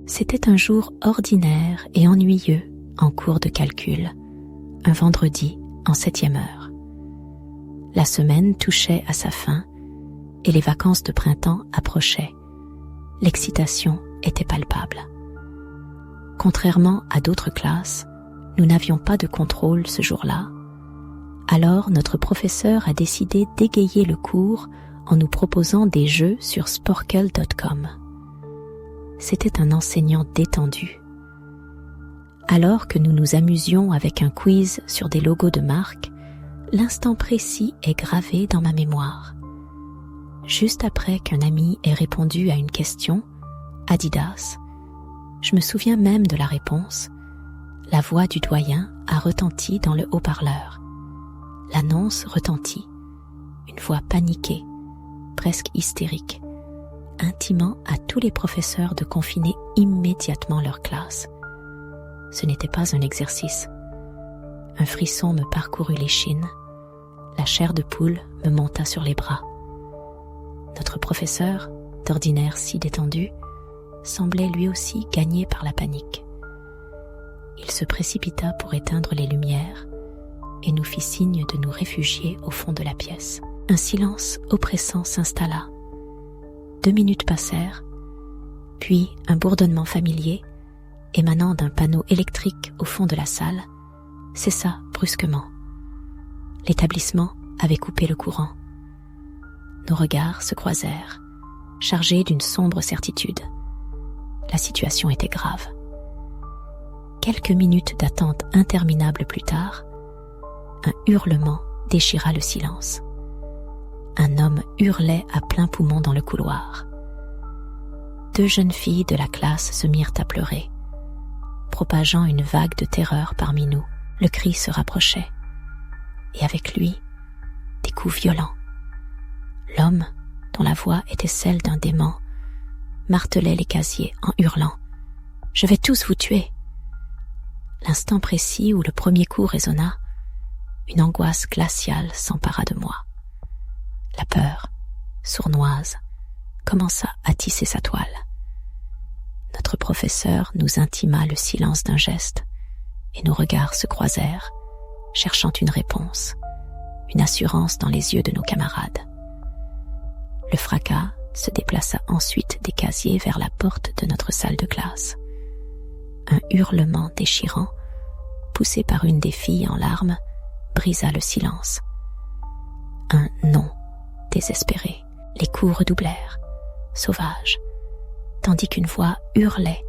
C'était un jour ordinaire et ennuyeux en cours de calcul, un vendredi en 7e heure. La semaine touchait à sa fin et les vacances de printemps approchaient. L'excitation était palpable. Contrairement à d'autres classes, nous n'avions pas de contrôle ce jour-là. Alors notre professeur a décidé d'égayer le cours en nous proposant des jeux sur sporcle.com. C'était un enseignant détendu. Alors que nous nous amusions avec un quiz sur des logos de marque, l'instant précis est gravé dans ma mémoire. Juste après qu'un ami ait répondu à une question, Adidas, je me souviens même de la réponse. La voix du doyen a retenti dans le haut-parleur. L'annonce retentit, une voix paniquée, presque hystérique, intimant à tous les professeurs de confiner immédiatement leur classe. Ce n'était pas un exercice. Un frisson me parcourut l'échine, la chair de poule me monta sur les bras. Notre professeur, d'ordinaire si détendu, semblait lui aussi gagné par la panique. Il se précipita pour éteindre les lumières et nous fit signe de nous réfugier au fond de la pièce. Un silence oppressant s'installa. 2 minutes passèrent, puis un bourdonnement familier, émanant d'un panneau électrique au fond de la salle, cessa brusquement. L'établissement avait coupé le courant. Nos regards se croisèrent, chargés d'une sombre certitude. La situation était grave. Quelques minutes d'attente interminable plus tard, un hurlement déchira le silence. Un homme hurlait à plein poumon dans le couloir. 2 jeunes filles de la classe se mirent à pleurer, propageant une vague de terreur parmi nous. Le cri se rapprochait, et avec lui, des coups violents. L'homme, dont la voix était celle d'un dément, martelait les casiers en hurlant « Je vais tous vous tuer !» L'instant précis où le premier coup résonna, une angoisse glaciale s'empara de moi. La peur, sournoise, commença à tisser sa toile. Notre professeur nous intima le silence d'un geste, et nos regards se croisèrent, cherchant une réponse, une assurance dans les yeux de nos camarades. Le fracas se déplaça ensuite des casiers vers la porte de notre salle de classe. Un hurlement déchirant, poussé par une des filles en larmes, brisa le silence. Un non désespéré. Les coups redoublèrent, sauvages, tandis qu'une voix hurlait,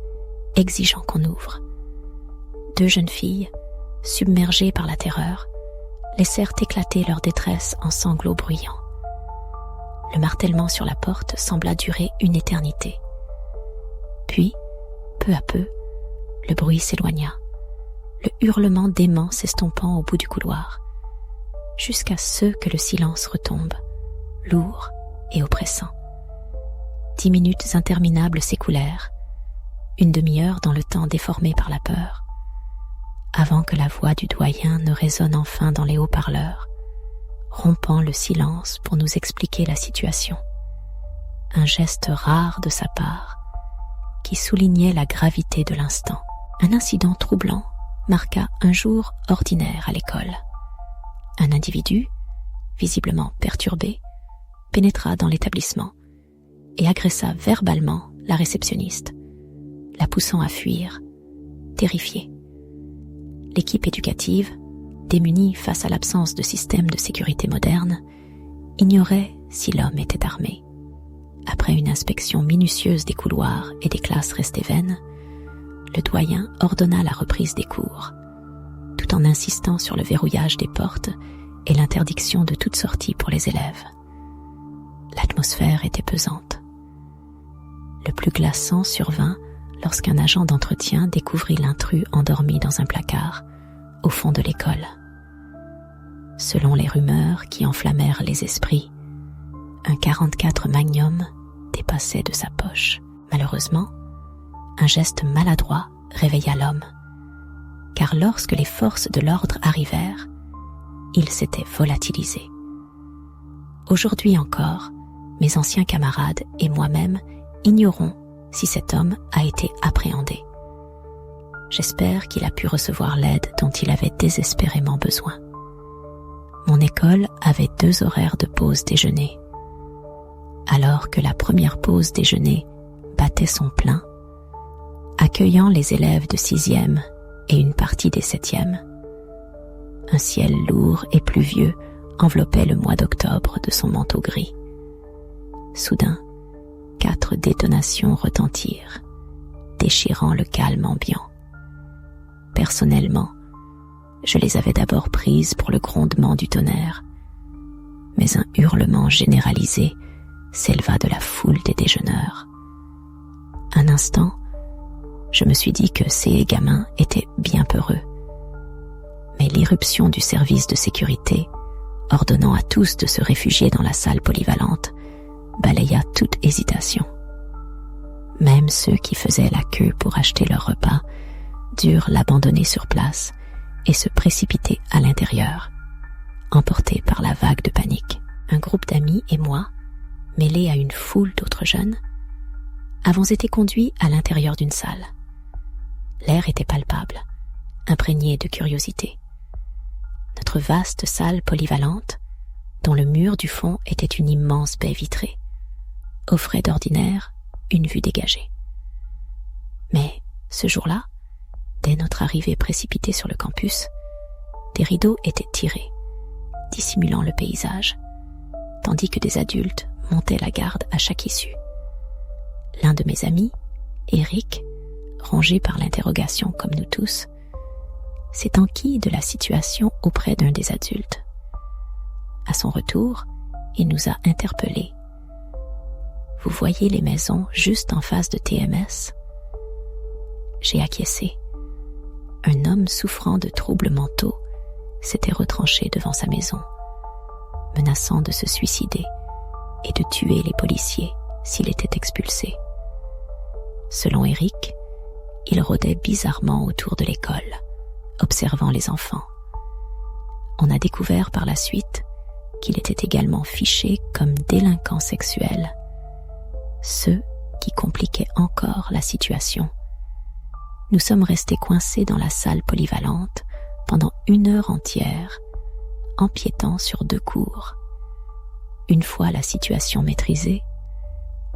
exigeant qu'on ouvre. 2 jeunes filles, submergées par la terreur, laissèrent éclater leur détresse en sanglots bruyants. Le martèlement sur la porte sembla durer une éternité. Puis, peu à peu, le bruit s'éloigna, le hurlement dément s'estompant au bout du couloir, jusqu'à ce que le silence retombe, lourd et oppressant. 10 minutes interminables s'écoulèrent, une demi-heure dans le temps déformé par la peur, avant que la voix du doyen ne résonne enfin dans les haut-parleurs, rompant le silence pour nous expliquer la situation. Un geste rare de sa part, qui soulignait la gravité de l'instant. Un incident troublant marqua un jour ordinaire à l'école. Un individu, visiblement perturbé, pénétra dans l'établissement et agressa verbalement la réceptionniste, la poussant à fuir, terrifiée. L'équipe éducative, démunie face à l'absence de système de sécurité moderne, ignorait si l'homme était armé. Après une inspection minutieuse des couloirs et des classes restées vaines, le doyen ordonna la reprise des cours, tout en insistant sur le verrouillage des portes et l'interdiction de toute sortie pour les élèves. L'atmosphère était pesante. Le plus glaçant survint lorsqu'un agent d'entretien découvrit l'intrus endormi dans un placard, au fond de l'école. Selon les rumeurs qui enflammèrent les esprits, un 44 Magnum dépassait de sa poche. Malheureusement, un geste maladroit réveilla l'homme, car lorsque les forces de l'ordre arrivèrent, il s'était volatilisé. Aujourd'hui encore, mes anciens camarades et moi-même ignorons si cet homme a été appréhendé. J'espère qu'il a pu recevoir l'aide dont il avait désespérément besoin. Mon école avait 2 horaires de pause déjeuner. Alors que la première pause déjeuner battait son plein, accueillant les élèves de 6e et une partie des 7e, un ciel lourd et pluvieux enveloppait le mois d'octobre de son manteau gris. Soudain, 4 détonations retentirent, déchirant le calme ambiant. Personnellement, je les avais d'abord prises pour le grondement du tonnerre, mais un hurlement généralisé s'éleva de la foule des déjeuneurs. Un instant, je me suis dit que ces gamins étaient bien peureux. Mais l'irruption du service de sécurité, ordonnant à tous de se réfugier dans la salle polyvalente, balaya toute hésitation. Même ceux qui faisaient la queue pour acheter leur repas durent l'abandonner sur place et se précipiter à l'intérieur, emportés par la vague de panique. Un groupe d'amis et moi, mêlés à une foule d'autres jeunes, avons été conduits à l'intérieur d'une salle. L'air était palpable, imprégné de curiosité. Notre vaste salle polyvalente, dont le mur du fond était une immense baie vitrée, offrait d'ordinaire une vue dégagée. Mais ce jour-là, dès notre arrivée précipitée sur le campus, des rideaux étaient tirés, dissimulant le paysage, tandis que des adultes montaient la garde à chaque issue. L'un de mes amis, Eric, rongé par l'interrogation comme nous tous, s'est enquis de la situation auprès d'un des adultes. À son retour, il nous a interpellés. « Vous voyez les maisons juste en face de TMS ?» J'ai acquiescé. Un homme souffrant de troubles mentaux s'était retranché devant sa maison, menaçant de se suicider et de tuer les policiers s'il était expulsé. Selon Eric, il rôdait bizarrement autour de l'école, observant les enfants. On a découvert par la suite qu'il était également fiché comme délinquant sexuel, ce qui compliquait encore la situation. Nous sommes restés coincés dans la salle polyvalente pendant 1 heure entière, empiétant sur 2 cours. Une fois la situation maîtrisée,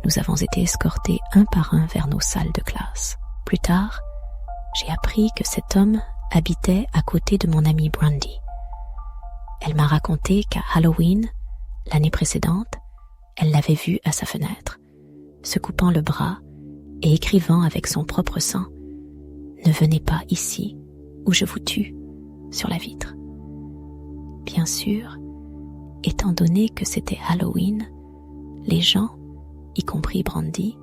nous avons été escortés un par un vers nos salles de classe. Plus tard, j'ai appris que cet homme habitait à côté de mon amie Brandy. Elle m'a raconté qu'à Halloween, l'année précédente, elle l'avait vu à sa fenêtre, se coupant le bras et écrivant avec son propre sang « Ne venez pas ici ou je vous tue » sur la vitre. Bien sûr, étant donné que c'était Halloween, les gens, y compris Brandy,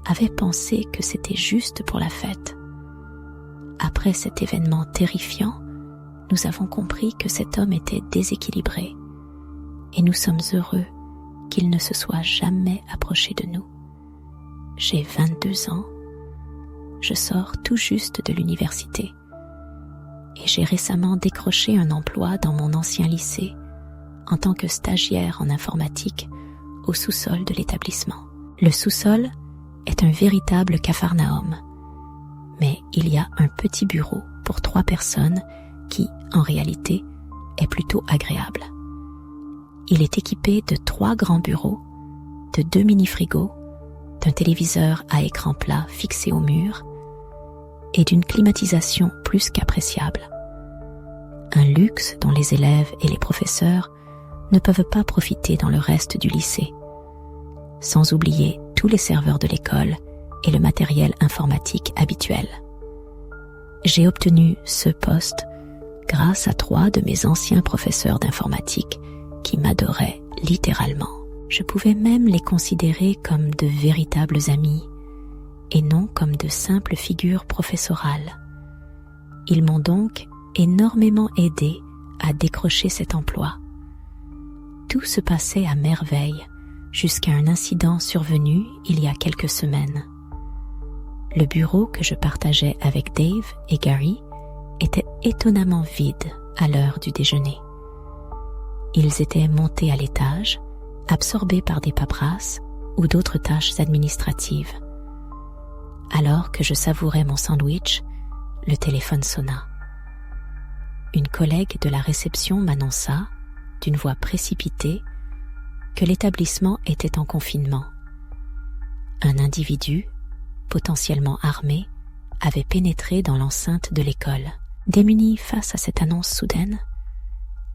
avaient pensé que c'était juste pour la fête. Après cet événement terrifiant, nous avons compris que cet homme était déséquilibré et nous sommes heureux qu'il ne se soit jamais approché de nous. J'ai 22 ans, je sors tout juste de l'université et j'ai récemment décroché un emploi dans mon ancien lycée en tant que stagiaire en informatique au sous-sol de l'établissement. Le sous-sol est un véritable capharnaüm, mais il y a un petit bureau pour 3 personnes qui, en réalité, est plutôt agréable. Il est équipé de 3 grands bureaux, de 2 mini-frigos, d'un téléviseur à écran plat fixé au mur et d'une climatisation plus qu'appréciable. Un luxe dont les élèves et les professeurs ne peuvent pas profiter dans le reste du lycée, sans oublier tous les serveurs de l'école et le matériel informatique habituel. J'ai obtenu ce poste grâce à 3 de mes anciens professeurs d'informatique qui m'adoraient littéralement. Je pouvais même les considérer comme de véritables amis et non comme de simples figures professorales. Ils m'ont donc énormément aidé à décrocher cet emploi. Tout se passait à merveille jusqu'à un incident survenu il y a quelques semaines. Le bureau que je partageais avec Dave et Gary était étonnamment vide à l'heure du déjeuner. Ils étaient montés à l'étage, absorbés par des paperasses ou d'autres tâches administratives. Alors que je savourais mon sandwich, le téléphone sonna. Une collègue de la réception m'annonça, d'une voix précipitée, que l'établissement était en confinement. Un individu, potentiellement armé, avait pénétré dans l'enceinte de l'école. Démunie face à cette annonce soudaine,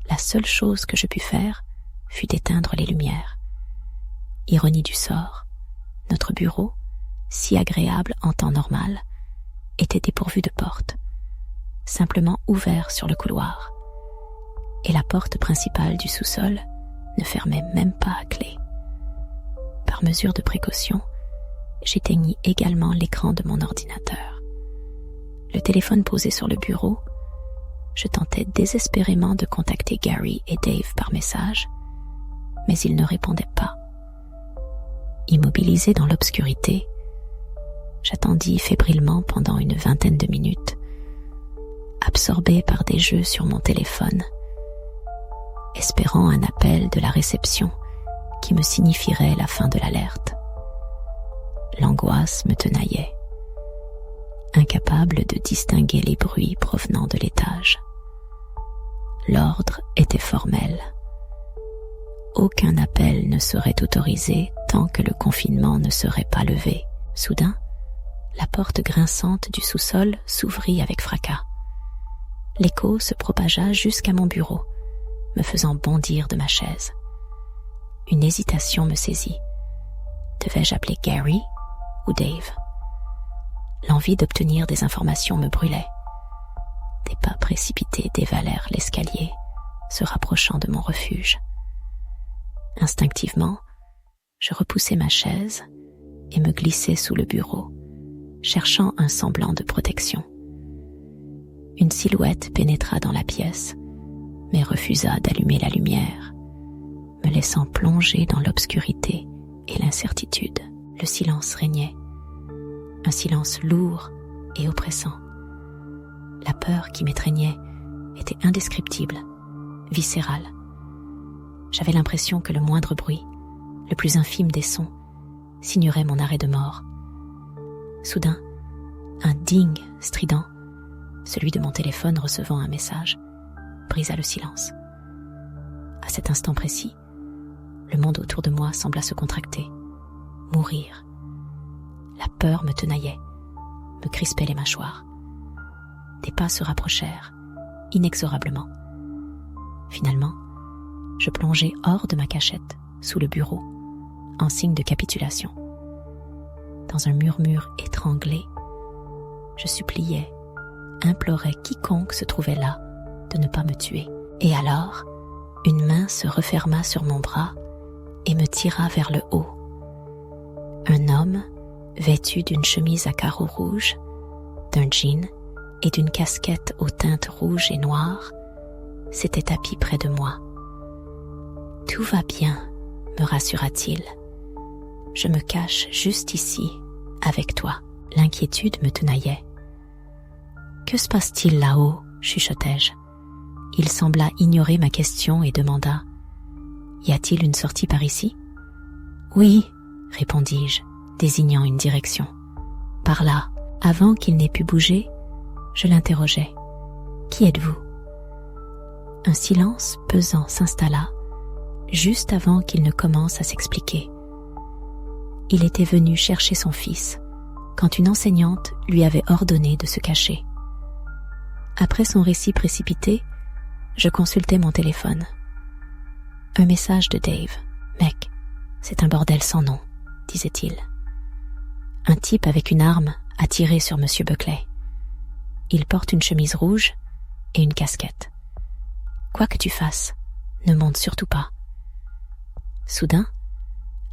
la seule chose que je pus faire fut d'éteindre les lumières. Ironie du sort, notre bureau, si agréable en temps normal, était dépourvu de porte, simplement ouvert sur le couloir, et la porte principale du sous-sol ne fermait même pas à clé. Par mesure de précaution, j'éteignis également l'écran de mon ordinateur. Le téléphone posé sur le bureau, je tentais désespérément de contacter Gary et Dave par message, mais ils ne répondaient pas. Immobilisé dans l'obscurité, j'attendis fébrilement pendant une vingtaine de minutes, absorbé par des jeux sur mon téléphone, espérant un appel de la réception qui me signifierait la fin de l'alerte. L'angoisse me tenaillait, incapable de distinguer les bruits provenant de l'étage. L'ordre était formel. Aucun appel ne serait autorisé tant que le confinement ne serait pas levé. Soudain, la porte grinçante du sous-sol s'ouvrit avec fracas. L'écho se propagea jusqu'à mon bureau, me faisant bondir de ma chaise. Une hésitation me saisit. Devais-je appeler Gary ou Dave? L'envie d'obtenir des informations me brûlait. Des pas précipités dévalèrent l'escalier, se rapprochant de mon refuge. Instinctivement, je repoussai ma chaise et me glissai sous le bureau, cherchant un semblant de protection. Une silhouette pénétra dans la pièce, mais refusa d'allumer la lumière, me laissant plonger dans l'obscurité et l'incertitude. Le silence régnait, un silence lourd et oppressant. La peur qui m'étreignait était indescriptible, viscérale. J'avais l'impression que le moindre bruit, le plus infime des sons, signerait mon arrêt de mort. Soudain, un ding strident, celui de mon téléphone recevant un message, brisa le silence. À cet instant précis, le monde autour de moi sembla se contracter, mourir. La peur me tenaillait, me crispait les mâchoires. Des pas se rapprochèrent, inexorablement. Finalement, je plongeai hors de ma cachette, sous le bureau, en signe de capitulation. Dans un murmure étranglé, je suppliais, implorais quiconque se trouvait là de ne pas me tuer. Et alors, une main se referma sur mon bras et me tira vers le haut. Un homme, vêtu d'une chemise à carreaux rouges, d'un jean et d'une casquette aux teintes rouges et noires, s'était assis près de moi. « Tout va bien, » me rassura-t-il. « Je me cache juste ici, avec toi. » L'inquiétude me tenaillait. « Que se passe-t-il là-haut » chuchotai-je. Il sembla ignorer ma question et demanda « Y a-t-il une sortie par ici ?»« Oui, » répondis-je, désignant une direction. « Par là. » Avant qu'il n'ait pu bouger, je l'interrogeai. « Qui êtes-vous » Un silence pesant s'installa, juste avant qu'il ne commence à s'expliquer. Il était venu chercher son fils, quand une enseignante lui avait ordonné de se cacher. Après son récit précipité, je consultai mon téléphone. Un message de Dave. « Mec, c'est un bordel sans nom, » disait-il. Un type avec une arme a tiré sur Monsieur Buckley. Il porte une chemise rouge et une casquette. Quoi que tu fasses, ne monte surtout pas. Soudain,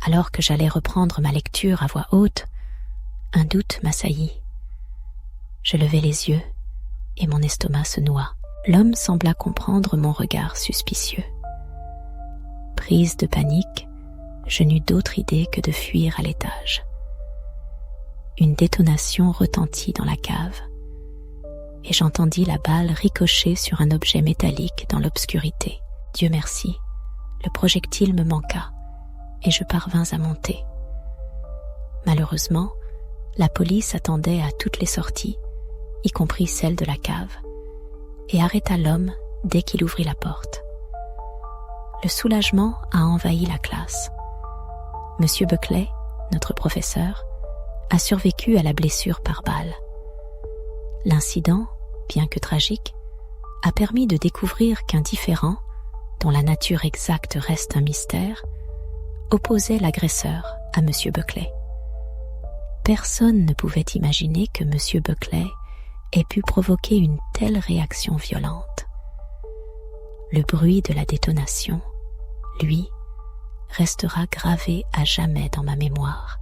alors que j'allais reprendre ma lecture à voix haute, un doute m'assaillit. Je levai les yeux et mon estomac se noua. L'homme sembla comprendre mon regard suspicieux. Prise de panique, je n'eus d'autre idée que de fuir à l'étage. Une détonation retentit dans la cave, et j'entendis la balle ricocher sur un objet métallique dans l'obscurité. Dieu merci, le projectile me manqua, et je parvins à monter. Malheureusement, La police attendait à toutes les sorties, y compris celle de la cave, et arrêta l'homme dès qu'il ouvrit la porte. Le soulagement a envahi la classe. Monsieur Buckley, notre professeur, a survécu à la blessure par balle. L'incident, bien que tragique, a permis de découvrir qu'un différend, dont la nature exacte reste un mystère, opposait l'agresseur à Monsieur Buckley. Personne ne pouvait imaginer que Monsieur Buckley ait pu provoquer une telle réaction violente. Le bruit de la détonation, lui, restera gravé à jamais dans ma mémoire.